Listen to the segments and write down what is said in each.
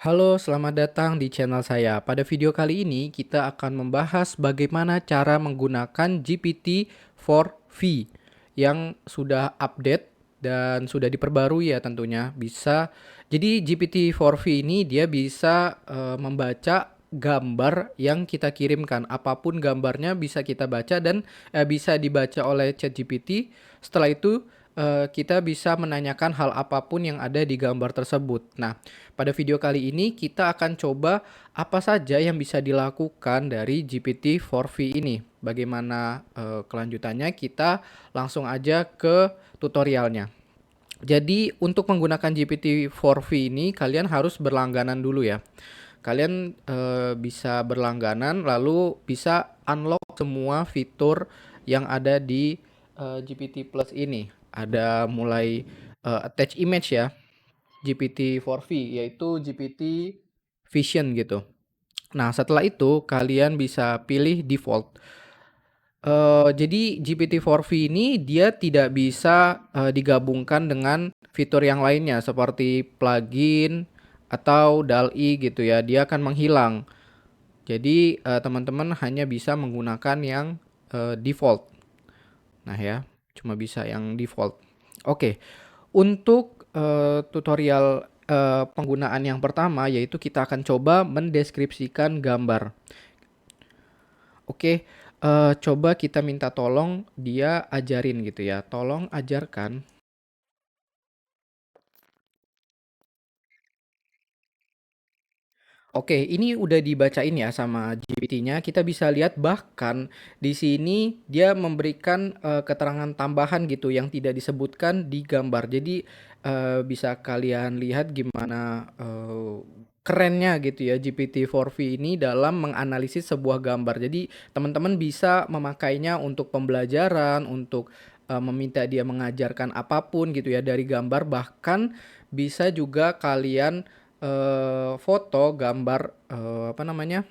Halo, selamat datang di channel saya. Pada video kali ini kita akan membahas bagaimana cara menggunakan GPT-4V yang sudah update dan sudah diperbarui ya tentunya. Jadi GPT-4V ini dia bisa membaca gambar yang kita kirimkan. Apapun gambarnya bisa kita baca dan bisa dibaca oleh ChatGPT. Setelah itu kita bisa menanyakan hal apapun yang ada di gambar tersebut. Nah, pada video kali ini kita akan coba apa saja yang bisa dilakukan dari GPT-4V ini. Bagaimana kelanjutannya, kita langsung aja ke tutorialnya. Jadi untuk menggunakan GPT-4V ini kalian harus berlangganan dulu ya. Kalian bisa berlangganan lalu bisa unlock semua fitur yang ada di GPT Plus ini. Ada mulai attach image ya, GPT-4V, yaitu GPT Vision gitu. Nah, setelah itu kalian bisa pilih default. Jadi GPT-4V ini dia tidak bisa digabungkan dengan fitur yang lainnya seperti plugin atau DALL-E gitu ya. Dia akan menghilang. Jadi teman-teman hanya bisa menggunakan yang default. Nah ya, cuma bisa yang default. Oke, untuk tutorial penggunaan yang pertama yaitu kita akan coba mendeskripsikan gambar. Oke, coba kita minta tolong dia ajarin gitu ya. Tolong ajarkan. Oke, ini udah dibacain ya sama GPT-nya. Kita bisa lihat bahkan di sini dia memberikan keterangan tambahan gitu yang tidak disebutkan di gambar. Jadi bisa kalian lihat gimana kerennya gitu ya GPT-4V ini dalam menganalisis sebuah gambar. Jadi teman-teman bisa memakainya untuk pembelajaran, untuk meminta dia mengajarkan apapun gitu ya dari gambar. Bahkan bisa juga kalian foto, gambar, apa namanya,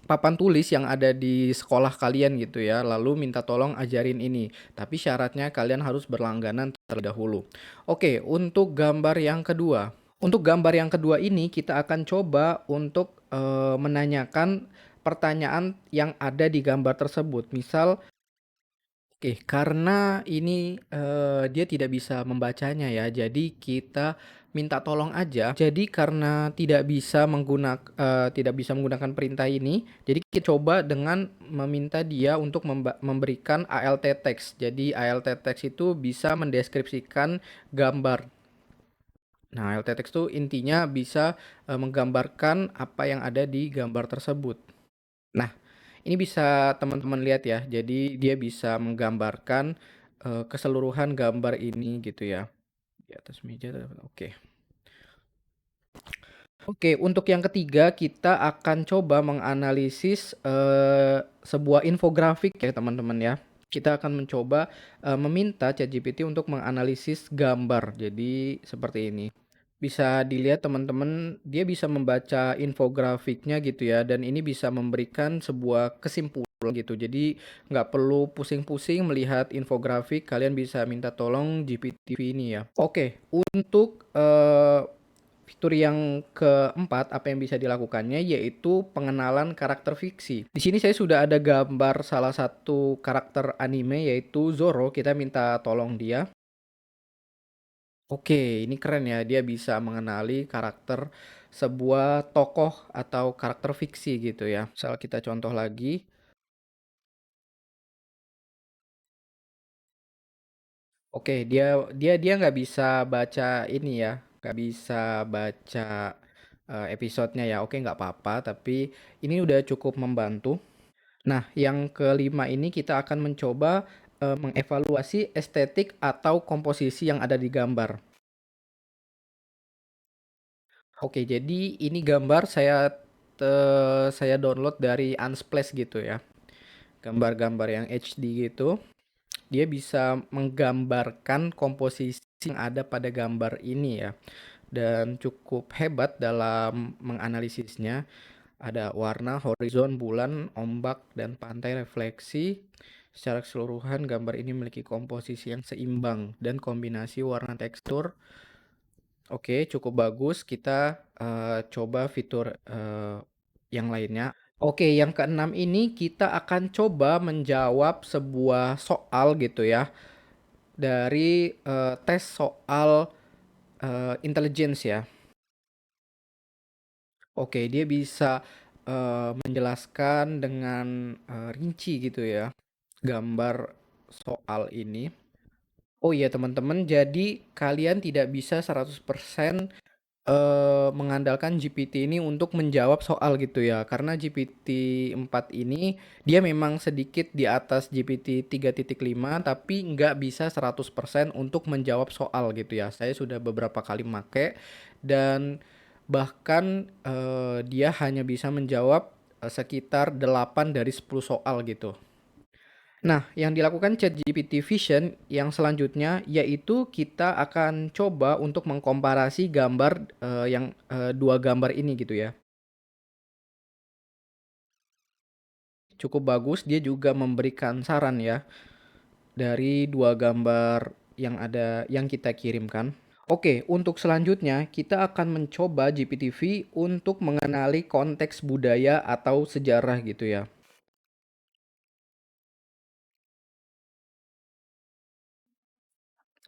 papan tulis yang ada di sekolah kalian gitu ya, lalu minta tolong ajarin ini. Tapi syaratnya kalian harus berlangganan terlebih dahulu. Oke, untuk gambar yang kedua. Untuk gambar yang kedua ini kita akan coba untuk menanyakan pertanyaan yang ada di gambar tersebut. Misal, oke, karena ini, dia tidak bisa membacanya ya, jadi kita minta tolong aja. Jadi karena tidak bisa menggunakan perintah ini, jadi kita coba dengan meminta dia untuk memberikan ALT text. Jadi ALT text itu bisa mendeskripsikan gambar. Nah, ALT text itu intinya bisa, menggambarkan apa yang ada di gambar tersebut. Nah, ini bisa teman-teman lihat ya. Jadi dia bisa menggambarkan keseluruhan gambar ini gitu ya. Di atas meja. Oke. Oke, untuk yang ketiga kita akan coba menganalisis sebuah infografik ya teman-teman ya. Kita akan mencoba meminta ChatGPT untuk menganalisis gambar. Jadi seperti ini. Bisa dilihat teman-teman, dia bisa membaca infografiknya gitu ya, dan ini bisa memberikan sebuah kesimpulan gitu. Jadi nggak perlu pusing-pusing melihat infografik, kalian bisa minta tolong GPT ini ya. Oke, untuk fitur yang keempat, apa yang bisa dilakukannya yaitu pengenalan karakter fiksi. Di sini saya sudah ada gambar salah satu karakter anime yaitu Zoro. Kita minta tolong dia. Oke, ini keren ya. Dia bisa mengenali karakter sebuah tokoh atau karakter fiksi gitu ya. Misal kita contoh lagi. Oke, dia nggak bisa baca ini ya, nggak bisa baca episodenya ya. Oke, nggak apa-apa, tapi ini udah cukup membantu. Nah, yang kelima ini kita akan mencoba mengevaluasi estetik atau komposisi yang ada di gambar. Oke, jadi ini gambar saya download dari Unsplash gitu ya. Gambar-gambar yang HD gitu. Dia bisa menggambarkan komposisi yang ada pada gambar ini ya. Dan cukup hebat dalam menganalisisnya. Ada warna, horizon, bulan, ombak, dan pantai refleksi. Secara keseluruhan gambar ini memiliki komposisi yang seimbang dan kombinasi warna tekstur. Oke, cukup bagus. Kita coba fitur yang lainnya. Oke, yang keenam ini kita akan coba menjawab sebuah soal gitu ya dari tes soal intelligence ya. Oke, dia bisa menjelaskan dengan rinci gitu ya gambar soal ini. Oh iya teman-teman, jadi kalian tidak bisa 100% mengandalkan GPT ini untuk menjawab soal gitu ya. Karena GPT-4 ini dia memang sedikit di atas GPT 3.5 tapi nggak bisa 100% untuk menjawab soal gitu ya. Saya sudah beberapa kali make dan bahkan dia hanya bisa menjawab sekitar 8 dari 10 soal gitu. Nah, yang dilakukan ChatGPT Vision yang selanjutnya yaitu kita akan coba untuk mengkomparasi gambar yang dua gambar ini gitu ya. Cukup bagus, dia juga memberikan saran ya dari dua gambar yang ada yang kita kirimkan. Oke, untuk selanjutnya kita akan mencoba GPT-V untuk mengenali konteks budaya atau sejarah gitu ya.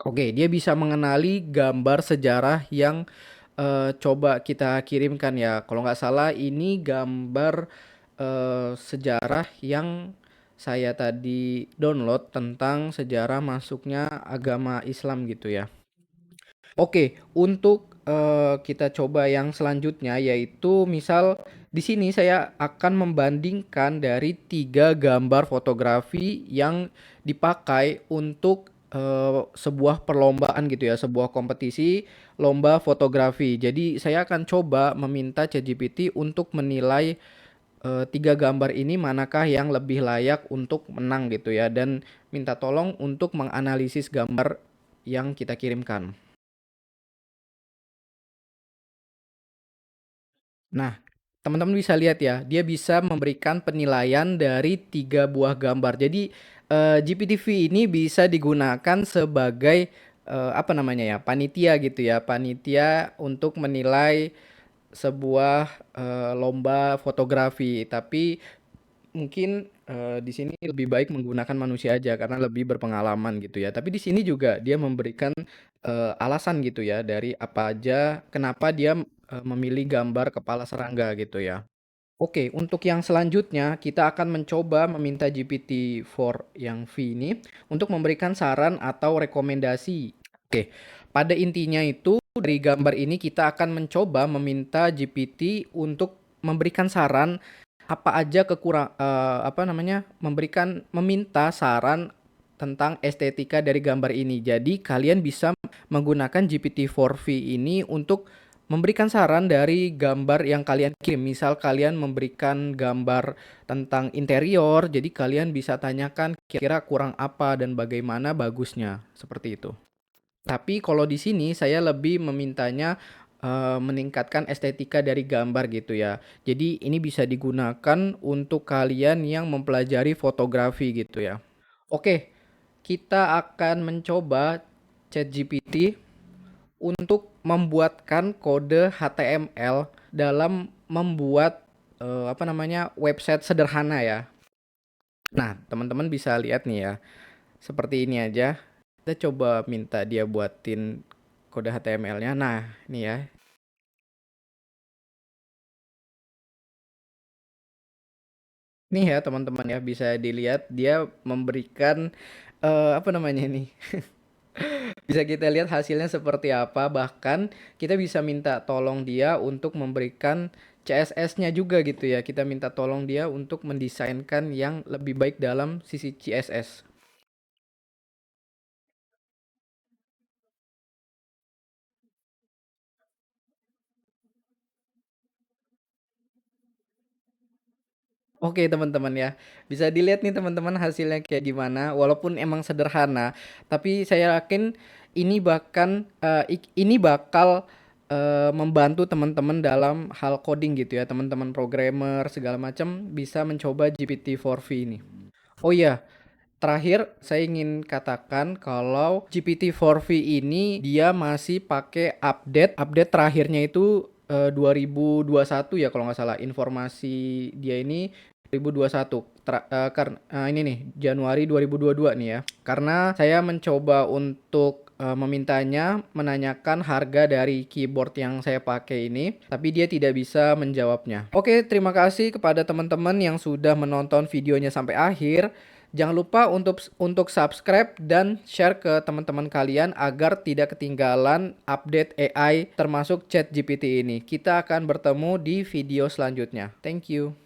Oke, dia bisa mengenali gambar sejarah yang coba kita kirimkan ya. Kalau nggak salah ini gambar sejarah yang saya tadi download tentang sejarah masuknya agama Islam gitu ya. Oke, untuk kita coba yang selanjutnya yaitu misal di sini saya akan membandingkan dari tiga gambar fotografi yang dipakai untuk sebuah perlombaan gitu ya, sebuah kompetisi lomba fotografi. Jadi saya akan coba meminta ChatGPT untuk menilai tiga gambar ini manakah yang lebih layak untuk menang gitu ya, dan minta tolong untuk menganalisis gambar yang kita kirimkan. Nah, teman-teman bisa lihat ya, dia bisa memberikan penilaian dari tiga buah gambar. Jadi GPT-V ini bisa digunakan sebagai apa namanya ya, panitia gitu ya, panitia untuk menilai sebuah lomba fotografi. Tapi mungkin di sini lebih baik menggunakan manusia aja karena lebih berpengalaman gitu ya. Tapi di sini juga dia memberikan alasan gitu ya dari apa aja kenapa dia memilih gambar kepala serangga gitu ya. Oke, untuk yang selanjutnya kita akan mencoba meminta GPT-4 yang V ini untuk memberikan saran atau rekomendasi. Oke, pada intinya itu dari gambar ini kita akan mencoba meminta GPT untuk memberikan saran apa aja apa namanya, meminta saran tentang estetika dari gambar ini. Jadi kalian bisa menggunakan GPT-4V ini untuk memberikan saran dari gambar yang kalian kirim. Misal kalian memberikan gambar tentang interior, jadi kalian bisa tanyakan kira-kira kurang apa dan bagaimana bagusnya, seperti itu. Tapi kalau di sini saya lebih memintanya meningkatkan estetika dari gambar gitu ya. Jadi ini bisa digunakan untuk kalian yang mempelajari fotografi gitu ya. Oke, kita akan mencoba ChatGPT untuk membuatkan kode HTML dalam membuat apa namanya, website sederhana ya. Nah, teman-teman bisa lihat nih ya. Seperti ini aja. Kita coba minta dia buatin kode HTML-nya. Nah, ini ya. Nih ya teman-teman ya, bisa dilihat dia memberikan apa namanya ini? Bisa kita lihat hasilnya seperti apa. Bahkan kita bisa minta tolong dia untuk memberikan CSS-nya juga gitu ya. Kita minta tolong dia untuk mendesainkan yang lebih baik dalam sisi CSS. Oke teman-teman ya, bisa dilihat nih teman-teman hasilnya kayak gimana. Walaupun emang sederhana, tapi saya yakin ini ini bakal membantu teman-teman dalam hal coding gitu ya. Teman-teman programmer segala macam bisa mencoba GPT-4V ini. Oh iya, terakhir saya ingin katakan kalau GPT-4V ini dia masih pakai update terakhirnya itu 2021 ya kalau nggak salah. Informasi dia ini 2021. Ini nih Januari 2022 nih ya. Karena saya mencoba untuk memintanya menanyakan harga dari keyboard yang saya pakai ini, tapi dia tidak bisa menjawabnya. Oke, terima kasih kepada teman-teman yang sudah menonton videonya sampai akhir. Jangan lupa untuk subscribe dan share ke teman-teman kalian agar tidak ketinggalan update AI termasuk ChatGPT ini. Kita akan bertemu di video selanjutnya. Thank you.